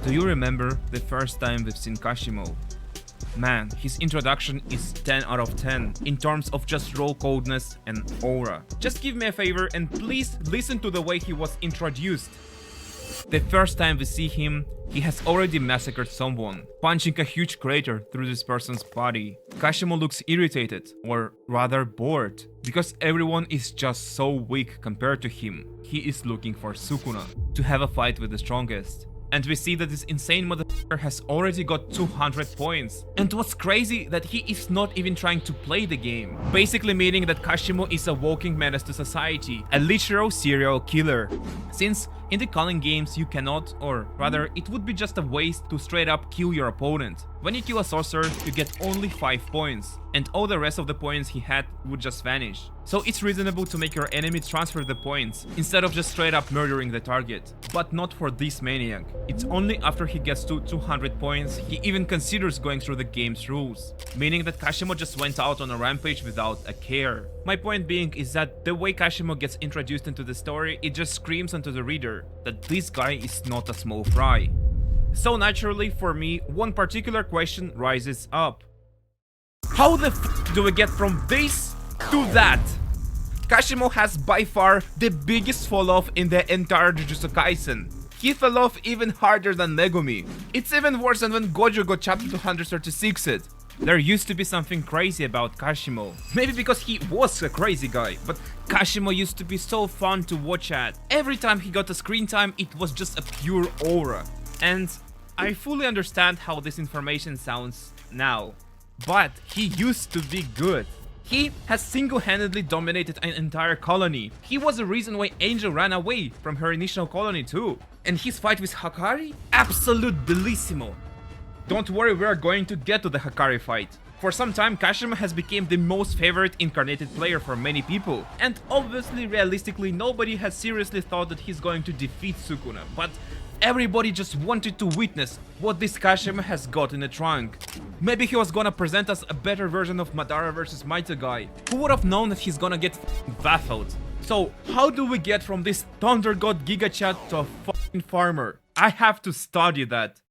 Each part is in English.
Do you remember the first time we've seen Kashimo? Man, his introduction is 10 out of 10 in terms of just raw coldness and aura. Just give me a favor and please listen to the way he was introduced. The first time we see him, he has already massacred someone, punching a huge crater through this person's body. Kashimo looks irritated, or rather bored, because everyone is just so weak compared to him. He is looking for Sukuna to have a fight with the strongest. And we see that this insane motherfucker has already got 200 points. And what's crazy, that he is not even trying to play the game. Basically meaning that Kashimo is a walking menace to society, a literal serial killer. Since in the calling games you cannot, or rather it would be just a waste to straight up kill your opponent. When you kill a sorcerer, you get only 5 points, and all the rest of the points he had would just vanish. So it's reasonable to make your enemy transfer the points, instead of just straight up murdering the target. But not for this maniac. It's only after he gets to 200 points, he even considers going through the game's rules. Meaning that Kashimo just went out on a rampage without a care. My point being is that the way Kashimo gets introduced into the story, it just screams onto the reader that this guy is not a small fry. So naturally, for me, one particular question rises up. How the f do we get from this to that? Kashimo has by far the biggest falloff in the entire Jujutsu Kaisen. He fell off even harder than Megumi. It's even worse than when Gojo got chapter 236'd. There used to be something crazy about Kashimo. Maybe because he was a crazy guy, but Kashimo used to be so fun to watch at. Every time he got a screen time, it was just a pure aura. And I fully understand how this information sounds now. But he used to be good. He has single-handedly dominated an entire colony. He was the reason why Angel ran away from her initial colony too. And his fight with Hakari? Absolute bellissimo. Don't worry, we are going to get to the Hakari fight. For some time, Kashimo has become the most favorite incarnated player for many people. And obviously, realistically, nobody has seriously thought that he's going to defeat Sukuna. But everybody just wanted to witness what this Kashimo has got in the trunk. Maybe he was gonna present us a better version of Madara versus Maita guy. Who would have known that he's gonna get baffled? So, how do we get from this Thunder God Giga Chat to a fucking farmer? I have to study that.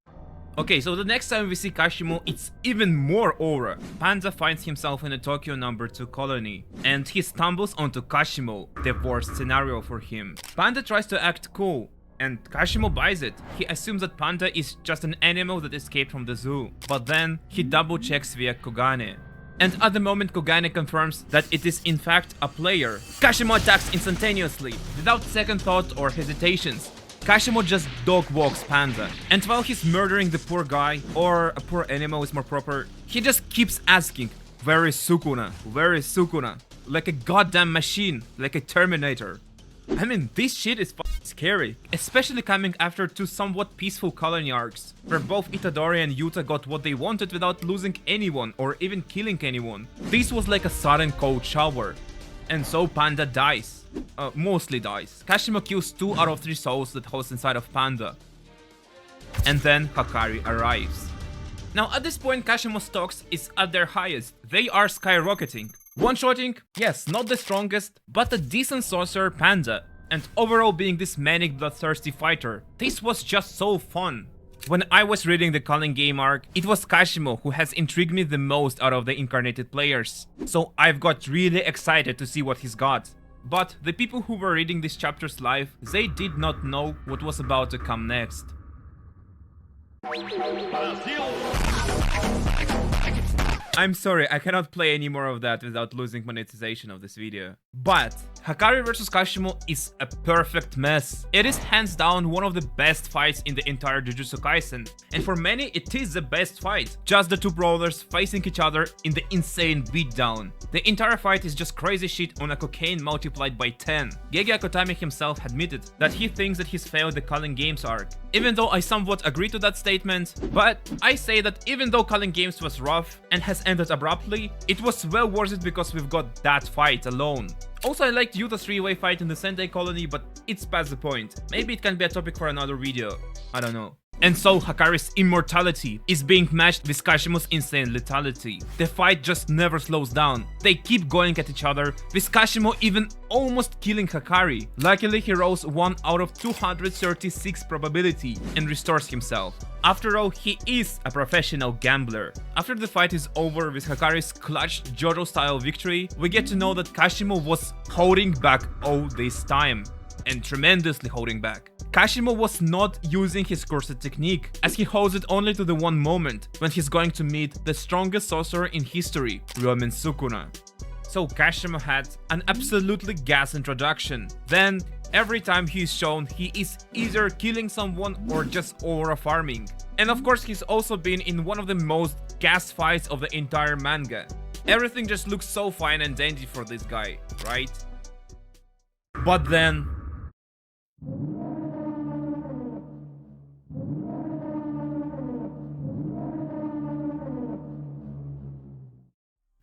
Okay, so the next time we see Kashimo, it's even more aura. Panda finds himself in a Tokyo number 2 colony, and he stumbles onto Kashimo, the worst scenario for him. Panda tries to act cool, and Kashimo buys it. He assumes that Panda is just an animal that escaped from the zoo, but then he double checks via Kogane. And at the moment Kogane confirms that it is in fact a player. Kashimo attacks instantaneously, without second thought or hesitations. Kashimo just dog walks Panda, and while he's murdering the poor guy, or a poor animal is more proper, he just keeps asking, "Where is Sukuna? Where is Sukuna?" Like a goddamn machine, like a Terminator. I mean, this shit is fucking scary, especially coming after 2 somewhat peaceful colony arcs, where both Itadori and Yuta got what they wanted without losing anyone or even killing anyone. This was like a sudden cold shower. And so Panda dies. Mostly dies. Kashimo kills 2 out of 3 souls that host inside of Panda. And then Hakari arrives. Now at this point Kashimo's stocks is at their highest. They are skyrocketing. One-shotting, yes, not the strongest, but a decent sorcerer Panda. And overall being this manic bloodthirsty fighter. This was just so fun. When I was reading the Calling Game arc, it was Kashimo who has intrigued me the most out of the incarnated players. So I've got really excited to see what he's got. But the people who were reading these chapters live, they did not know what was about to come next. I'm sorry, I cannot play any more of that without losing monetization of this video. But Hakari vs Kashimo is a perfect mess. It is hands down one of the best fights in the entire Jujutsu Kaisen. And for many, it is the best fight. Just the 2 brawlers facing each other in the insane beatdown. The entire fight is just crazy shit on a cocaine multiplied by 10. Gege Akutami himself admitted that he thinks that he's failed the Calling Games arc. Even though I somewhat agree to that statement, but I say that even though Calling Games was rough and has ended abruptly, it was well worth it because we've got that fight alone. Also, I liked Yuta's 3-way fight in the Sentai colony, but it's past the point. Maybe it can be a topic for another video. I don't know. And so Hakari's immortality is being matched with Kashimo's insane lethality. The fight just never slows down. They keep going at each other, with Kashimo even almost killing Hakari. Luckily, he rolls 1 out of 236 probability and restores himself. After all, he is a professional gambler. After the fight is over with Hakari's clutch Jojo-style victory, we get to know that Kashimo was holding back all this time. And tremendously holding back. Kashimo was not using his cursed technique, as he holds it only to the one moment when he's going to meet the strongest sorcerer in history, Ryomen Sukuna. So Kashimo had an absolutely gas introduction. Then, every time he's shown, he is either killing someone or just aura farming. And of course, he's also been in one of the most gas fights of the entire manga. Everything just looks so fine and dandy for this guy, right? But then...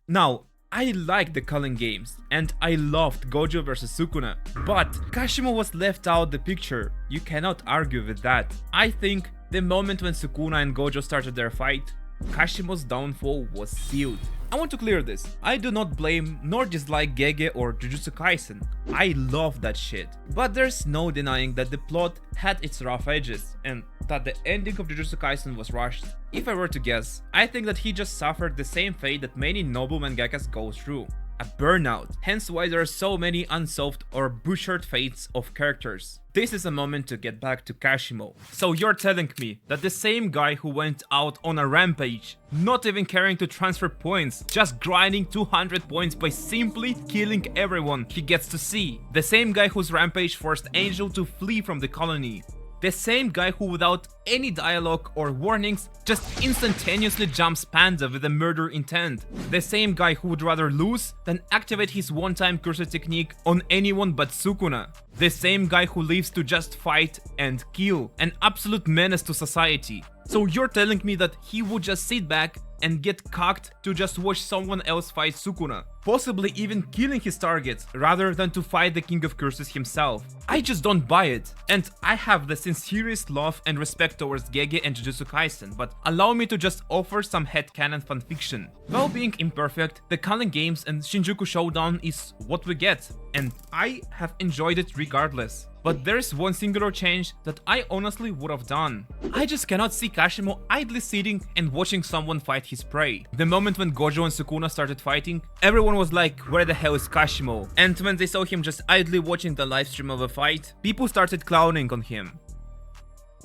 Now, I like the Culling games, and I loved Gojo vs Sukuna, but Kashimo was left out the picture. You cannot argue with that. I think the moment when Sukuna and Gojo started their fight, Kashimo's downfall was sealed. I want to clear this. I do not blame nor dislike Gege or Jujutsu Kaisen. I love that shit. But there's no denying that the plot had its rough edges and that the ending of Jujutsu Kaisen was rushed. If I were to guess, I think that he just suffered the same fate that many noble mangakas go through. A burnout, hence why there are so many unsolved or butchered fates of characters. This is a moment to get back to Kashimo. So you're telling me that the same guy who went out on a rampage, not even caring to transfer points, just grinding 200 points by simply killing everyone he gets to see. The same guy whose rampage forced Angel to flee from the colony. The same guy who without any dialogue or warnings just instantaneously jumps Panda with a murder intent. The same guy who would rather lose than activate his one-time cursor technique on anyone but Sukuna. The same guy who lives to just fight and kill, an absolute menace to society. So you're telling me that he would just sit back and get cocked to just watch someone else fight Sukuna, possibly even killing his targets rather than to fight the King of Curses himself. I just don't buy it, and I have the sincerest love and respect towards Gege and Jujutsu Kaisen, but allow me to just offer some headcanon fanfiction. While being imperfect, the Culling games and Shinjuku Showdown is what we get, and I have enjoyed it regardless. But there's one singular change that I honestly would have done. I just cannot see Kashimo idly sitting and watching someone fight his prey. The moment when Gojo and Sukuna started fighting, everyone was like, where the hell is Kashimo? And when they saw him just idly watching the livestream of a fight, people started clowning on him.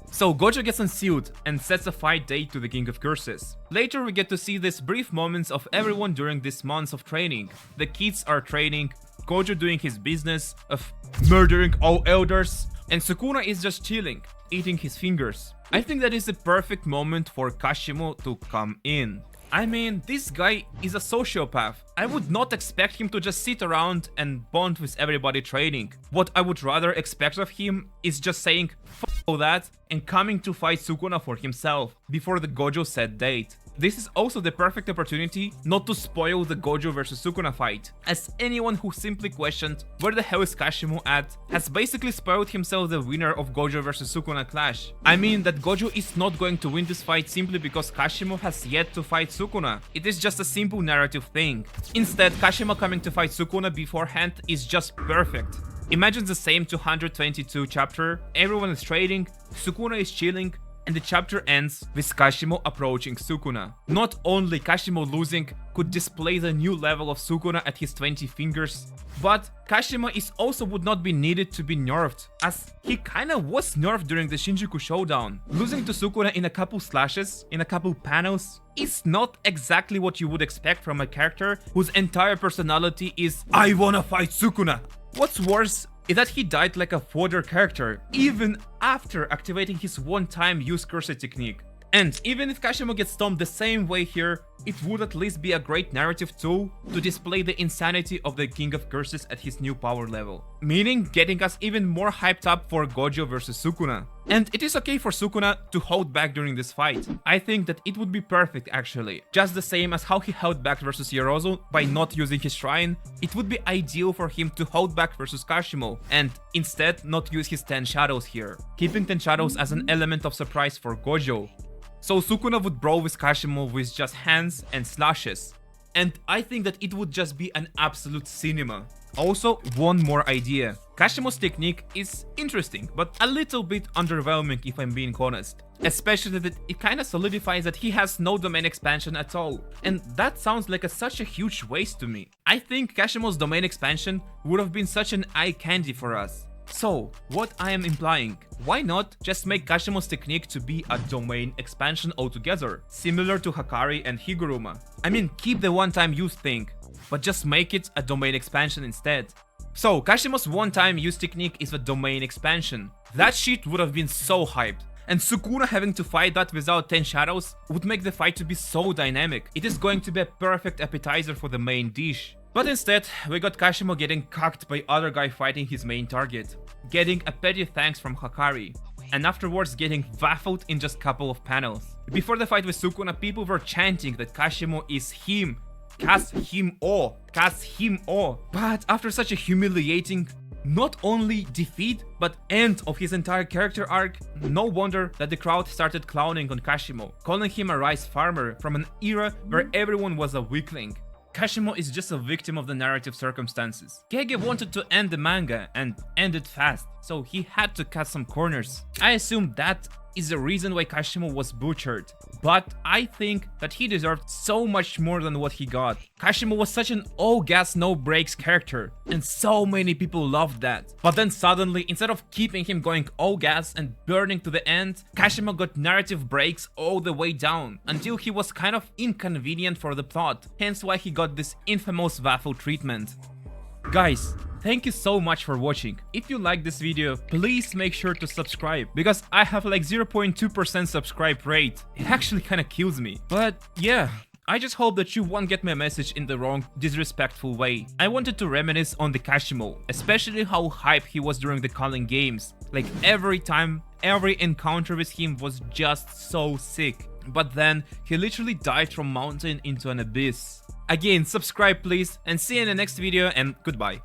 So Gojo gets unsealed and sets a fight date to the King of Curses. Later we get to see these brief moments of everyone during these months of training. The kids are training, Gojo doing his business of murdering all elders, and Sukuna is just chilling, eating his fingers. I think that is the perfect moment for Kashimo to come in. I mean, this guy is a sociopath. I would not expect him to just sit around and bond with everybody training. What I would rather expect of him is just saying "F all that" and coming to fight Sukuna for himself before the Gojo set date. This is also the perfect opportunity not to spoil the Gojo vs Sukuna fight, as anyone who simply questioned where the hell is Kashimo at has basically spoiled himself the winner of Gojo vs Sukuna clash. I mean that Gojo is not going to win this fight simply because Kashimo has yet to fight Sukuna. It is just a simple narrative thing. Instead, Kashimo coming to fight Sukuna beforehand is just perfect. Imagine the same 222 chapter, everyone is trading, Sukuna is chilling, and the chapter ends with Kashimo approaching Sukuna. Not only Kashimo losing could display the new level of Sukuna at his 20 fingers, but Kashimo is also would not be needed to be nerfed, as he kinda was nerfed during the Shinjuku Showdown. Losing to Sukuna in a couple slashes, in a couple panels, is not exactly what you would expect from a character whose entire personality is "I wanna fight Sukuna." What's worse is that he died like a fodder character, even after activating his one-time use cursor technique. And even if Kashimo gets stomped the same way here, it would at least be a great narrative tool to display the insanity of the King of Curses at his new power level. Meaning getting us even more hyped up for Gojo versus Sukuna. And it is okay for Sukuna to hold back during this fight. I think that it would be perfect actually. Just the same as how he held back versus Yorozu by not using his shrine, it would be ideal for him to hold back versus Kashimo and instead not use his 10 shadows here, keeping 10 shadows as an element of surprise for Gojo. So Sukuna would brawl with Kashimo with just hands and slashes. And I think that it would just be an absolute cinema. Also, one more idea. Kashimo's technique is interesting, but a little bit underwhelming if I'm being honest. Especially that it kinda solidifies that he has no domain expansion at all. And that sounds like such a huge waste to me. I think Kashimo's domain expansion would have been such an eye candy for us. So, what I am implying, why not just make Kashimo's technique to be a domain expansion altogether, similar to Hakari and Higuruma? I mean, keep the one-time use thing, but just make it a domain expansion instead. So, Kashimo's one-time use technique is a domain expansion. That shit would have been so hyped. And Sukuna having to fight that without 10 shadows would make the fight to be so dynamic. It is going to be a perfect appetizer for the main dish. But instead, we got Kashimo getting cucked by other guy fighting his main target, getting a petty thanks from Hakari, and afterwards getting baffled in just couple of panels. Before the fight with Sukuna, people were chanting that Kashimo is him, Kas him o, Kas him o. But after such a humiliating, not only defeat, but end of his entire character arc, no wonder that the crowd started clowning on Kashimo, calling him a rice farmer from an era where everyone was a weakling. Kashimo is just a victim of the narrative circumstances. Gege wanted to end the manga and end it fast, so he had to cut some corners. I assume that is the reason why Kashimo was butchered, but I think that he deserved so much more than what he got. Kashimo was such an all gas no brakes character, and so many people loved that. But then suddenly, instead of keeping him going all gas and burning to the end, Kashimo got narrative breaks all the way down, until he was kind of inconvenient for the plot, hence why he got this infamous waffle treatment. Guys, thank you so much for watching. If you like this video, please make sure to subscribe, because I have like 0.2% subscribe rate. It actually kinda kills me. But yeah, I just hope that you won't get my message in the wrong, disrespectful way. I wanted to reminisce on the Kashimo, especially how hype he was during the Calling games. Like every time, every encounter with him was just so sick. But then, he literally dived from mountain into an abyss. Again, subscribe please, and see you in the next video, and goodbye.